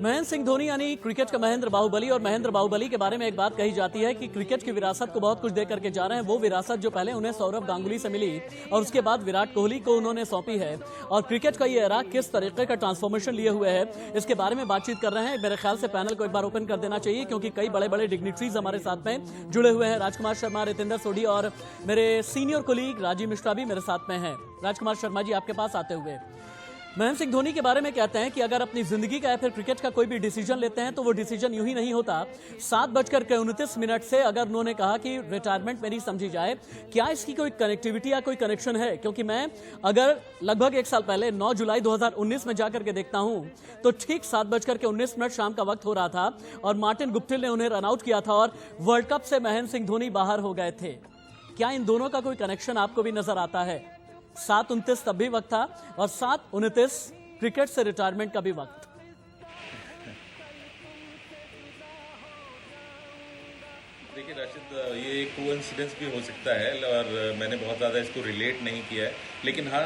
महेंद्र सिंह धोनी यानी क्रिकेट का महेंद्र बाहुबली, और महेंद्र बाहुबली के बारे में एक बात कही जाती है कि क्रिकेट की विरासत को बहुत कुछ दे करके जा रहे हैं। वो विरासत जो पहले उन्हें सौरव गांगुली से मिली और उसके बाद विराट कोहली को उन्होंने सौंपी है, और क्रिकेट का ये एरा किस तरीके का ट्रांसफॉर्मेशन लिए हुए है, इसके बारे में बातचीत कर रहे हैं। मेरे ख्याल से पैनल को एक बार ओपन कर देना चाहिए, क्योंकि कई बड़े बड़े डिग्निटरीज हमारे साथ में जुड़े हुए हैं। राजकुमार शर्मा, रितेंद्र सोढ़ी और मेरे सीनियर कोलीग राजीव मिश्रा भी मेरे साथ में हैं। राजकुमार शर्मा जी, आपके पास आते हुए, महेंद्र सिंह धोनी के बारे में कहते हैं कि अगर अपनी जिंदगी का या फिर क्रिकेट का कोई भी डिसीजन लेते हैं तो वो डिसीजन यूं ही नहीं होता। 7:29 से अगर उन्होंने कहा कि रिटायरमेंट मेरी समझी जाए, क्या इसकी कोई कनेक्टिविटी या कोई कनेक्शन है? क्योंकि मैं अगर लगभग एक साल पहले 9 जुलाई 2019 में जाकर के देखता हूं तो ठीक 7:19 शाम का वक्त हो रहा था और मार्टिन गुप्टिल ने उन्हें रन आउट किया था और वर्ल्ड कप से महेंद्र सिंह धोनी बाहर हो गए थे। क्या इन दोनों का कोई कनेक्शन आपको भी नजर आता है? 7:29 तब भी वक्त था और 7:29 क्रिकेट से रिटायरमेंट का भी वक्त। देखिए राशिद, ये एक कोइंसिडेंस भी हो सकता है और मैंने बहुत ज़्यादा इसको रिलेट नहीं किया है, लेकिन हाँ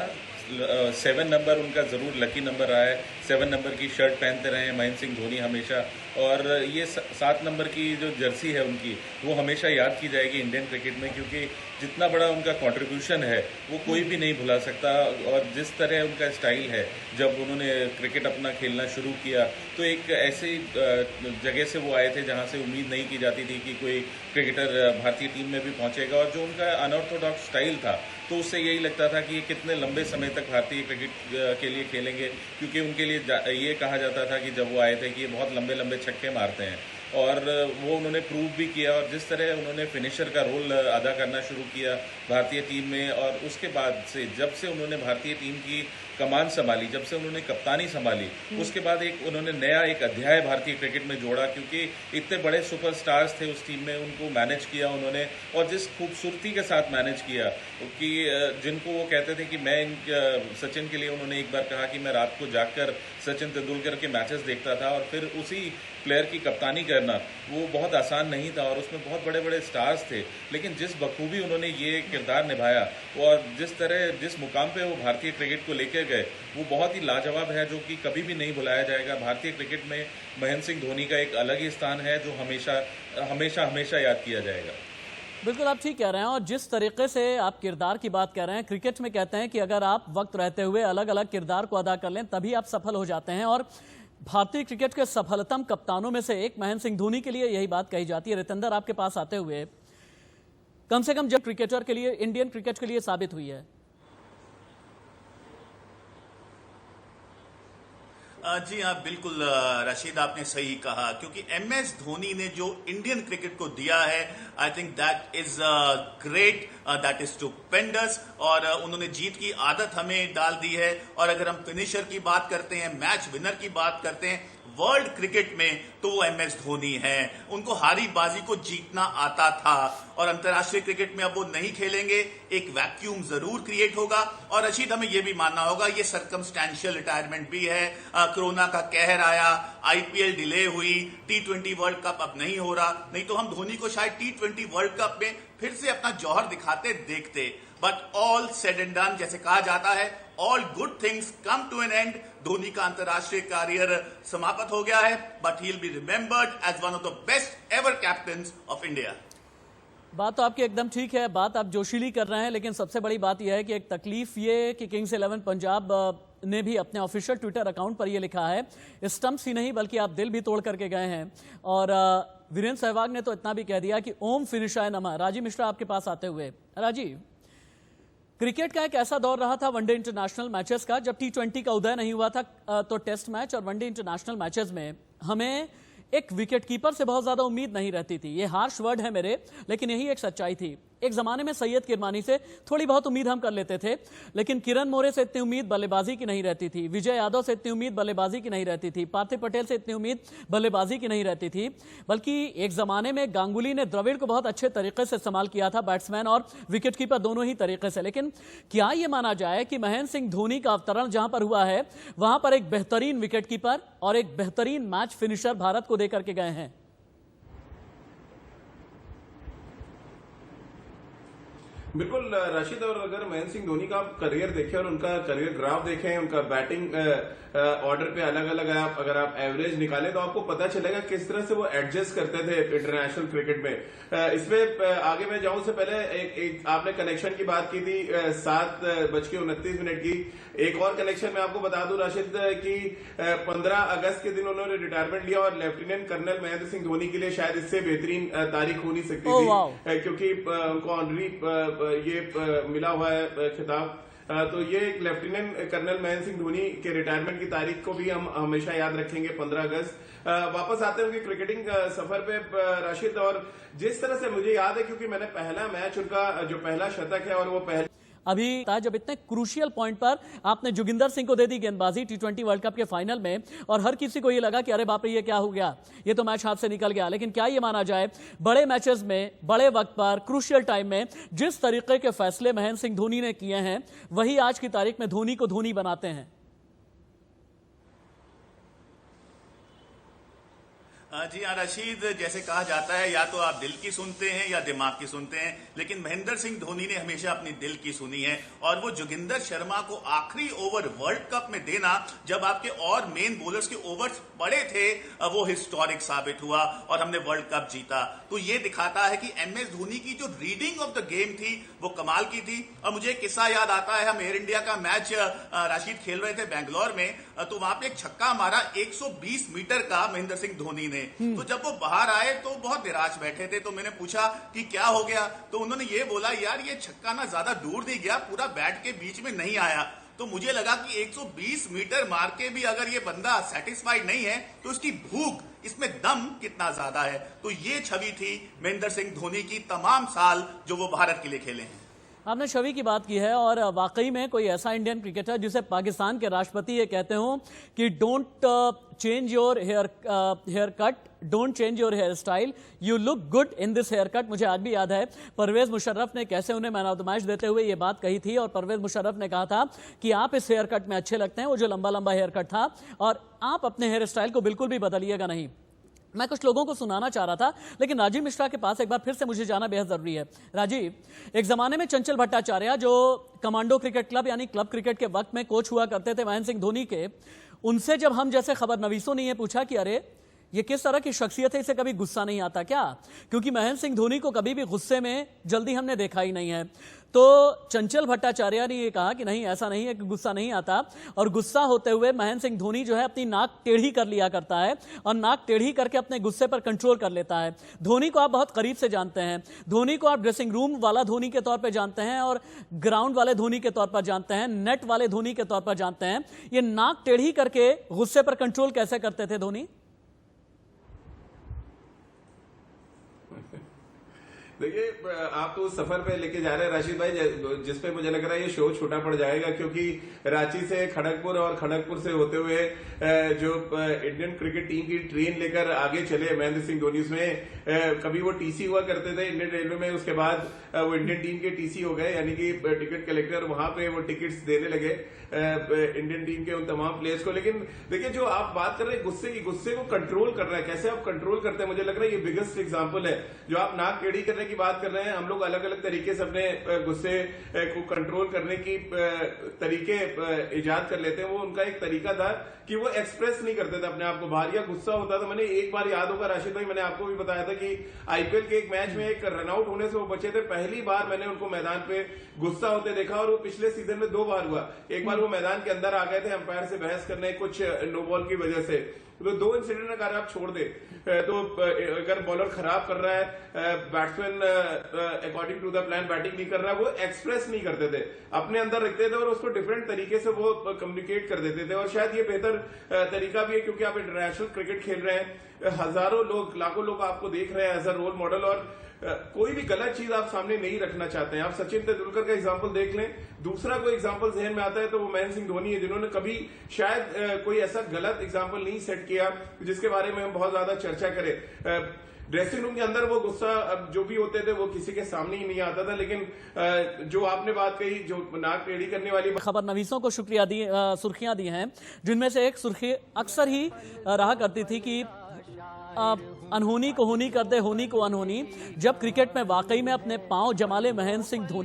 7 नंबर उनका ज़रूर लकी नंबर रहा है। 7 नंबर की शर्ट पहनते रहे हैं महेंद्र सिंह धोनी हमेशा, और ये 7 नंबर की जो जर्सी है उनकी, वो हमेशा याद की जाएगी इंडियन क्रिकेट में, क्योंकि जितना बड़ा उनका कंट्रीब्यूशन है वो कोई भी नहीं भुला सकता। और जिस तरह उनका स्टाइल है, जब उन्होंने क्रिकेट अपना खेलना शुरू किया तो एक ऐसी जगह से वो आए थे जहाँ से उम्मीद नहीं की जाती थी कि कोई क्रिकेटर भारतीय टीम में भी पहुँचेगा, और जो उनका अनऑर्थोडॉक्स स्टाइल था तो उससे यही लगता था कि ये कितने लंबे समय तक भारतीय क्रिकेट के लिए खेलेंगे, क्योंकि उनके लिए ये कहा जाता था कि जब वो आए थे कि ये बहुत लंबे लंबे छक्के मारते हैं, और वो उन्होंने प्रूव भी किया। और जिस तरह उन्होंने फिनिशर का रोल अदा करना शुरू किया भारतीय टीम में, और उसके बाद से जब से उन्होंने भारतीय टीम की कमान संभाली, जब से उन्होंने कप्तानी संभाली, उसके बाद उन्होंने नया एक अध्याय भारतीय क्रिकेट में जोड़ा, क्योंकि इतने बड़े सुपरस्टार्स थे उस टीम में, उनको मैनेज किया उन्होंने, और जिस खूबसूरती के साथ मैनेज किया कि जिनको वो कहते थे कि मैं सचिन के लिए उन्होंने एक बार कहा कि मैं रात को जागकर सचिन तेंदुलकर के मैचेस देखता था, और फिर उसी प्लेयर की कप्तानी करना वो बहुत आसान नहीं था, और उसमें बहुत बड़े बड़े स्टार्स थे, लेकिन जिस बखूबी उन्होंने ये किरदार निभाया और जिस मुकाम पे वो भारतीय क्रिकेट को लेकर गए, वो बहुत ही लाजवाब है, जो कि कभी भी नहीं भुलाया जाएगा। भारतीय क्रिकेट में महेंद्र सिंह धोनी का एक अलग ही स्थान है, जो हमेशा हमेशा हमेशा याद किया जाएगा। बिल्कुल आप ठीक कह रहे हैं, और जिस तरीके से आप किरदार की बात कर रहे हैं, क्रिकेट में कहते हैं कि अगर आप वक्त रहते हुए अलग अलग किरदार को अदा कर लें तभी आप सफल हो जाते हैं, और भारतीय क्रिकेट के सफलतम कप्तानों में से एक महेंद्र सिंह धोनी के लिए यही बात कही जाती है। रितेंद्र, आपके पास आते हुए, कम से कम जब क्रिकेटर के लिए, इंडियन क्रिकेट के लिए साबित हुई है। जी हाँ, बिल्कुल रशीद, आपने सही कहा, क्योंकि MS धोनी ने जो इंडियन क्रिकेट को दिया है, I think that is great, that is stupendous, और उन्होंने जीत की आदत हमें डाल दी है। और अगर हम फिनिशर की बात करते हैं, मैच विनर की बात करते हैं वर्ल्ड क्रिकेट में, तो वो MS धोनी हैं। उनको हारी बाजी को जीतना आता था, और अंतर्राष्ट्रीय क्रिकेट में अब वो नहीं खेलेंगे, एक वैक्यूम जरूर क्रिएट होगा। और रशीद, हमें ये भी मानना होगा ये सर्कमस्टेंशियल रिटायरमेंट भी है। कोरोना का कहर आया, IPL डिले हुई, T20 वर्ल्ड कप अब नहीं हो रहा, नहीं तो हम धोनी को शायद T20 वर्ल्ड कप में फिर से अपना जौहर दिखाते देखते। But all said and done, जैसे कहा जाता है, all good things come to an end. Dhoni का अंतर्राष्ट्रीय करियर समाप्त हो गया है, but he will be remembered as one of the best ever captains of India. बात तो आपकी एकदम ठीक है, बात आप जोशीली कर रहे हैं, लेकिन सबसे बड़ी बात यह है कि एक तकलीफ ये कि किंग्स 11 पंजाब ने भी अपने ऑफिशियल ट्विटर अकाउंट पर यह लिखा है, स्टंप्स ही नहीं बल्कि आप दिल भी तोड़ करके गए हैं। और वीरेंद्र सहवाग ने तो इतना भी कह दिया कि ओम फिनिशाय नमः। राजीव मिश्रा, आपके पास आते हुए, राजीव, क्रिकेट का एक ऐसा दौर रहा था वनडे इंटरनेशनल मैचेस का, जब T20 का उदय नहीं हुआ था तो टेस्ट मैच और वनडे इंटरनेशनल मैचेस में हमें एक विकेट कीपर से बहुत ज्यादा उम्मीद नहीं रहती थी। ये हार्श वर्ड है मेरे, लेकिन यही एक सच्चाई थी। एक जमाने में सैयद किरमानी से थोड़ी बहुत उम्मीद हम कर लेते थे, लेकिन किरण मोरे से इतनी उम्मीद बल्लेबाजी की नहीं रहती थी, विजय यादव से इतनी उम्मीद बल्लेबाजी की नहीं रहती थी, पार्थिव पटेल से इतनी उम्मीद बल्लेबाजी की नहीं रहती थी। बल्कि एक जमाने में गांगुली ने द्रविड़ को बहुत अच्छे तरीके से इस्तेमाल किया था, बैट्समैन और विकेट कीपर दोनों ही तरीके से। लेकिन क्या यह माना जाए कि महेंद्र सिंह धोनी का अवतरण जहां पर हुआ है, वहां पर एक बेहतरीन विकेट कीपर और एक बेहतरीन मैच फिनिशर भारत को देकर के गए हैं? बिल्कुल राशिद, और अगर महेंद्र सिंह धोनी का आप करियर देखें और उनका करियर ग्राफ देखें, उनका बैटिंग ऑर्डर पे अलग अलग अगर आप एवरेज निकालें तो आपको पता चलेगा किस तरह से वो एडजस्ट करते थे इंटरनेशनल क्रिकेट में। इसमें आगे मैं जाऊं से पहले एक आपने कनेक्शन की बात की थी 7:29 की। एक और कनेक्शन मैं आपको बता दूं राशिद कि 15 अगस्त के दिन उन्होंने रिटायरमेंट लिया और लेफ्टिनेंट कर्नल महेंद्र सिंह धोनी के लिए शायद इससे बेहतरीन तारीख हो नहीं सकती थी, क्योंकि उनको ऑनरी ये मिला हुआ है खिताब। तो ये एक लेफ्टिनेंट कर्नल महेंद्र सिंह धोनी के रिटायरमेंट की तारीख को भी हम हमेशा याद रखेंगे 15 अगस्त। वापस आते हैं उनके क्रिकेटिंग सफर पे राशिद, और जिस तरह से मुझे याद है, क्योंकि मैंने पहला मैच उनका जो पहला शतक है और वो पहले अभी जब इतने क्रूशियल पॉइंट पर आपने जोगिंदर सिंह को दे दी गेंदबाजी T20 वर्ल्ड कप के फाइनल में, और हर किसी को ये लगा कि अरे बाप रे ये क्या हो गया, ये तो मैच हाथ से निकल गया। लेकिन क्या ये माना जाए, बड़े मैचेस में बड़े वक्त पर क्रूशियल टाइम में जिस तरीके के फैसले महेंद्र सिंह धोनी ने किए हैं, वही आज की तारीख में धोनी को धोनी बनाते हैं। जी हाँ रशीद, जैसे कहा जाता है या तो आप दिल की सुनते हैं या दिमाग की सुनते हैं, लेकिन महेंद्र सिंह धोनी ने हमेशा अपनी दिल की सुनी है। और वो जोगिंदर शर्मा को आखिरी ओवर वर्ल्ड कप में देना, जब आपके और मेन बॉलर्स के ओवर्स बड़े थे, वो हिस्टोरिक साबित हुआ और हमने वर्ल्ड कप जीता। तो ये दिखाता है कि MS धोनी की जो रीडिंग ऑफ द गेम थी वो कमाल की थी। और मुझे एक किस्सा याद आता है, हम एयर इंडिया का मैच राशिद खेल रहे थे बैंगलोर में, तो वहां पे एक छक्का मारा 120 मीटर का महेंद्र सिंह धोनी ने। तो जब वो बाहर आए तो बहुत निराश बैठे थे, तो मैंने पूछा कि क्या हो गया, तो उन्होंने ये बोला यार ये छक्का ना ज्यादा दूर नहीं गया, पूरा बैट के बीच में नहीं आया। तो मुझे लगा कि 120 मीटर मार के भी अगर ये बंदा सेटिस्फाइड नहीं है तो इसकी भूख, इसमें दम कितना ज्यादा है। तो ये छवि थी महेंद्र सिंह धोनी की तमाम साल जो वो भारत के लिए खेले हैं। आपने छवि की बात की है, और वाकई में कोई ऐसा इंडियन क्रिकेटर जिसे पाकिस्तान के राष्ट्रपति ये कहते हो कि don't change your haircut, don't change your hairstyle, you look good in this haircut. मुझे आज भी याद है परवेज मुशर्रफ ने कैसे उन्हें मैन ऑफ द मैच देते हुए ये बात कही थी, और परवेज मुशर्रफ ने कहा था कि आप इस हेयर कट में अच्छे लगते हैं, वो जो लंबा लंबा हेयर कट था, और आप अपने हेयर स्टाइल को बिल्कुल भी बदलिएगा नहीं। मैं कुछ लोगों को सुनाना चाह रहा था, लेकिन राजीव मिश्रा के पास एक बार फिर से मुझे जाना बेहद जरूरी है। राजीव, एक जमाने में चंचल भट्टाचार्य जो कमांडो क्रिकेट क्लब यानी क्लब क्रिकेट के वक्त में कोच हुआ करते थे महेंद्र सिंह धोनी के, उनसे जब हम जैसे खबर नवीसों ने यह पूछा कि अरे ये किस तरह की शख्सियत है, इसे कभी गुस्सा नहीं आता क्या, क्योंकि महेंद्र सिंह धोनी को कभी भी गुस्से में जल्दी हमने देखा ही नहीं है। तो चंचल भट्टाचार्य ने ये कहा कि नहीं, ऐसा नहीं है कि गुस्सा नहीं आता, और गुस्सा होते हुए महेंद्र सिंह धोनी जो है अपनी नाक टेढ़ी कर लिया करता है, और नाक टेढ़ी करके अपने गुस्से पर कंट्रोल कर लेता है। धोनी को आप बहुत करीब से जानते हैं, धोनी को आप ड्रेसिंग रूम वाला धोनी के तौर पर जानते हैं, और ग्राउंड वाले धोनी के तौर पर जानते हैं, नेट वाले धोनी के तौर पर जानते हैं। ये नाक टेढ़ी करके गुस्से पर कंट्रोल कैसे करते थे धोनी? देखिए, आप तो उस सफर पे लेके जा रहे हैं राशिद भाई, जिसपे मुझे लग रहा है ये शो छोटा पड़ जाएगा, क्योंकि रांची से खड़गपुर और खड़गपुर से होते हुए जो इंडियन क्रिकेट टीम की ट्रेन लेकर आगे चले महेंद्र सिंह धोनी, उसमें कभी वो टीसी हुआ करते थे इंडियन रेलवे में, उसके बाद वो इंडियन टीम के टीसी हो गए, यानी कि टिकट कलेक्टर, वहां पे वो टिकट्स देने लगे इंडियन टीम के उन तमाम प्लेयर्स को। लेकिन देखिए, जो आप बात कर रहे हैं गुस्से की, गुस्से को कंट्रोल कर रहा है, कैसे आप कंट्रोल करते हैं, मुझे लग रहा है ये बिगेस्ट एग्जांपल है। जो आप नाक टेढ़ी करने की बात कर रहे हैं, हम लोग अलग अलग तरीके से अपने गुस्से को कंट्रोल करने की तरीके इजाद कर लेते हैं। वो उनका एक तरीका था कि वो एक्सप्रेस नहीं करते थे अपने आप को बाहर, या गुस्सा होता था। मैंने एक बार, याद होगा राशिद भाई, मैंने आपको भी बताया था कि आईपीएल के एक मैच में एक रनआउट होने से वो बचे थे, पहली बार मैंने उनको मैदान पे गुस्सा होते देखा, और वो पिछले सीजन में 2 बार हुआ। एक बार वो मैदान के अंदर आ गए थे अंपायर से बहस करने कुछ नो बॉल की वजह से, तो 2 इंसिडेंट अगर आप छोड़ दे तो अगर बॉलर खराब कर रहा है, batsman according to the plan batting नहीं कर रहा है, वो एक्सप्रेस नहीं करते थे, अपने अंदर रखते थे और उसको डिफरेंट तरीके से वो कम्युनिकेट कर देते थे। और शायद ये बेहतर तरीका भी है, क्योंकि आप इंटरनेशनल क्रिकेट खेल रहे हैं, हजारों लोग, लाखों लोग आपको देख रहे हैं एज अ रोल मॉडल, और कोई भी गलत चीज आप सामने नहीं रखना चाहते हैं। आप सचिन तेंदुलकर का एग्जांपल देख लें, दूसरा कोई एग्जांपल जहन में आता है तो वो महेंद्र सिंह धोनी है, जिन्होंने कभी शायद कोई ऐसा गलत एग्जांपल नहीं सेट किया जिसके बारे में हम बहुत ज्यादा चर्चा करें। ड्रेसिंग रूम के अंदर वो गुस्सा अब जो भी होते थे वो किसी के सामने ही नहीं आता था, लेकिन जो आपने बात कही, जो नाक टेढ़ी करने वाली खबर नवीसों को शुक्रिया दी, सुर्खियां दी हैं, जिनमें से एक सुर्खी अक्सर ही रहा करती थी कि अनहोनी को होनी कर दे, होनी को अनहोनी। जब क्रिकेट में वाकई में अपने पांव जमा ले महेंद्र सिंह धोनी।